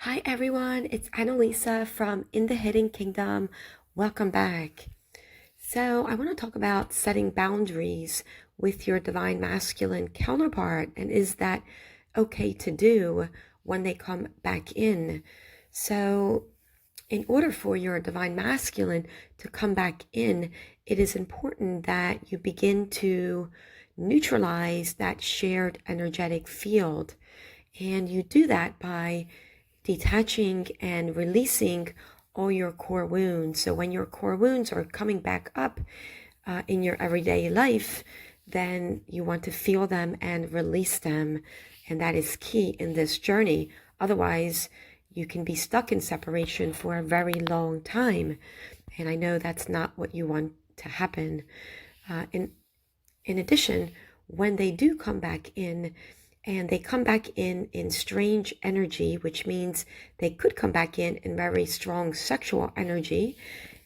Hi everyone, it's Annalisa from In the Hidden Kingdom. Welcome back. So, I want to talk about setting boundaries with your divine masculine counterpart, and is that okay to do when they come back in? So, in order for your divine masculine to come back in, it is important that you begin to neutralize that shared energetic field. And you do that by detaching and releasing all your core wounds. So when your core wounds are coming back up in your everyday life, then you want to feel them and release them. And that is key in this journey. Otherwise, you can be stuck in separation for a very long time. And I know that's not what you want to happen. In addition, when they do come back in, and they come back in strange energy, which means they could come back in very strong sexual energy,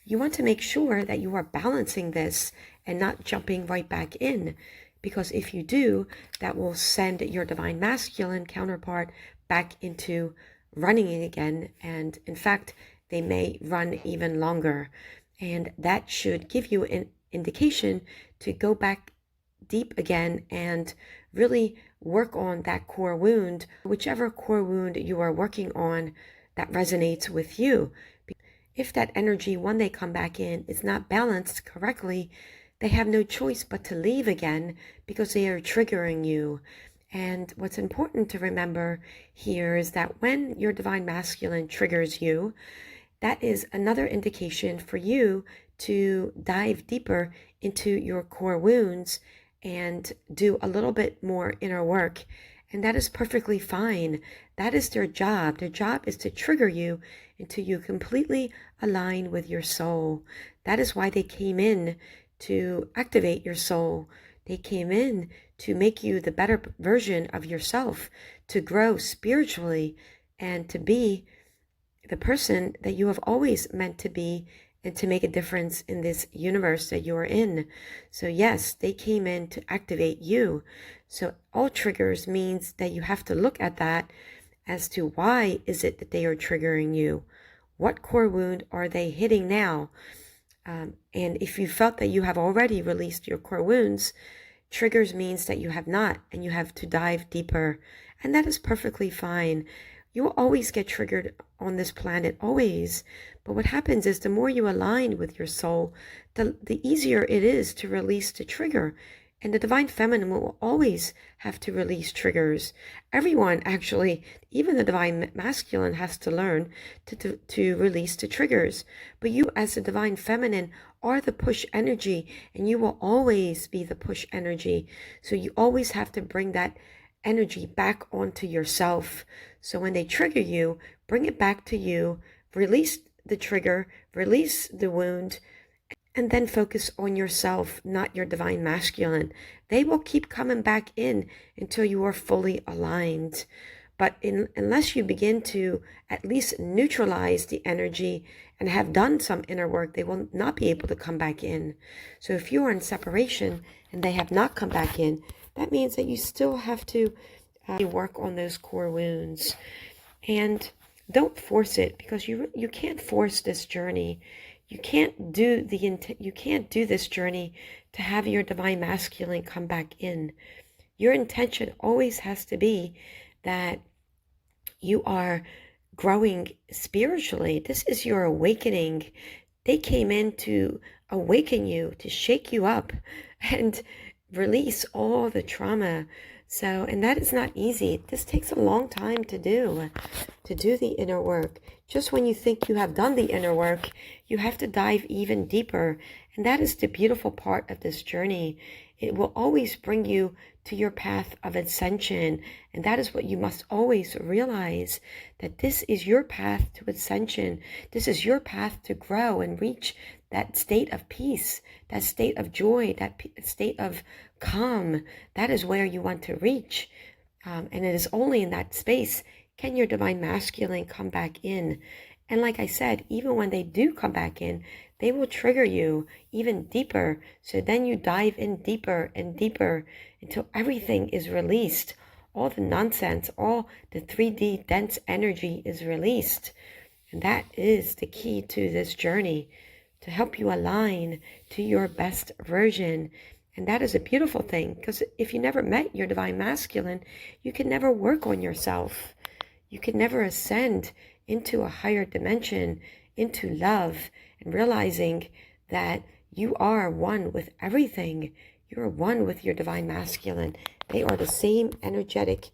you want to make sure that you are balancing this and not jumping right back in. Because if you do, that will send your divine masculine counterpart back into running again. And in fact, they may run even longer. And that should give you an indication to go back deep again and really work on that core wound, whichever core wound you are working on that resonates with you. If that energy, when they come back in, is not balanced correctly, they have no choice but to leave again because they are triggering you. And what's important to remember here is that when your divine masculine triggers you, that is another indication for you to dive deeper into your core wounds and do a little bit more inner work. And that is perfectly fine. That is their job. Their job is to trigger you until you completely align with your soul. That is why they came in, to activate your soul. They came in to make you the better version of yourself, to grow spiritually, and to be the person that you have always meant to be, and to make a difference in this universe that you're in. So yes, they came in to activate you. So all triggers means that you have to look at that as to why is it that they are triggering you? What core wound are they hitting now? And if you felt that you have already released your core wounds, triggers means that you have not, and you have to dive deeper. And that is perfectly fine. You will always get triggered on this planet, always. But what happens is the more you align with your soul, the easier it is to release the trigger. And the divine feminine will always have to release triggers. Everyone, actually, even the divine masculine, has to learn to release the triggers. But you, as the divine feminine, are the push energy, and you will always be the push energy. So you always have to bring that energy back onto yourself. So when they trigger you, bring it back to you, release the trigger, release the wound, and then focus on yourself, not your divine masculine. They will keep coming back in until you are fully aligned. But unless you begin to at least neutralize the energy and have done some inner work, they will not be able to come back in. So if you are in separation and they have not come back in, that means that you still have to work on those core wounds. And don't force it, because you can't force this journey. You can't do this journey to have your divine masculine come back in. Your intention always has to be that you are growing spiritually. This is your awakening. They came in to awaken you, to shake you up and release all the trauma. So, and that is not easy. This takes a long time to do the inner work. Just when you think you have done the inner work, you have to dive even deeper. And that is the beautiful part of this journey. It will always bring you to your path of ascension. And that is what you must always realize, that this is your path to ascension. This is your path to grow and reach that state of peace, that state of joy, that state of calm. That is where you want to reach. And it is only in that space can your divine masculine come back in. And like I said, even when they do come back in, they will trigger you even deeper. So then you dive in deeper and deeper until everything is released. all the nonsense, all the 3D dense energy is released. And that is the key to this journey, to help you align to your best version. And that is a beautiful thing, because if you never met your divine masculine, you can never work on yourself. You can never ascend into a higher dimension, into love, and realizing that you are one with everything. You are one with your divine masculine. They are the same energetic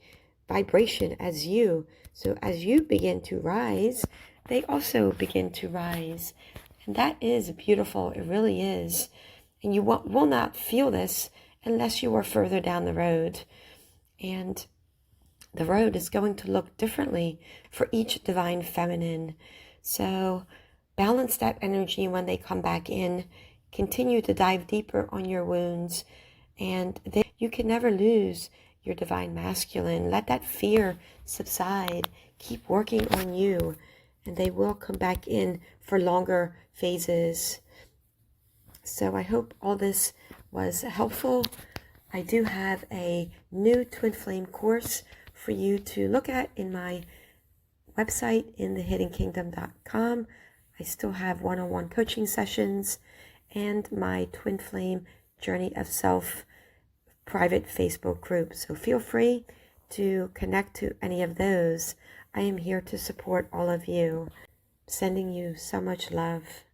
vibration as you. So as you begin to rise, they also begin to rise. And that is beautiful. It really is. And you will not feel this unless you are further down the road. And the road is going to look differently for each divine feminine. So balance that energy when they come back in. Continue to dive deeper on your wounds. And then you can never lose your divine masculine. Let that fear subside. Keep working on you. And they will come back in for longer phases. So I hope all this was helpful. I do have a new Twin Flame course for you to look at in my website, inthehiddenkingdom.com. I still have one-on-one coaching sessions and my Twin Flame Journey of Self private Facebook group. So feel free to connect to any of those. I am here to support all of you. Sending you so much love.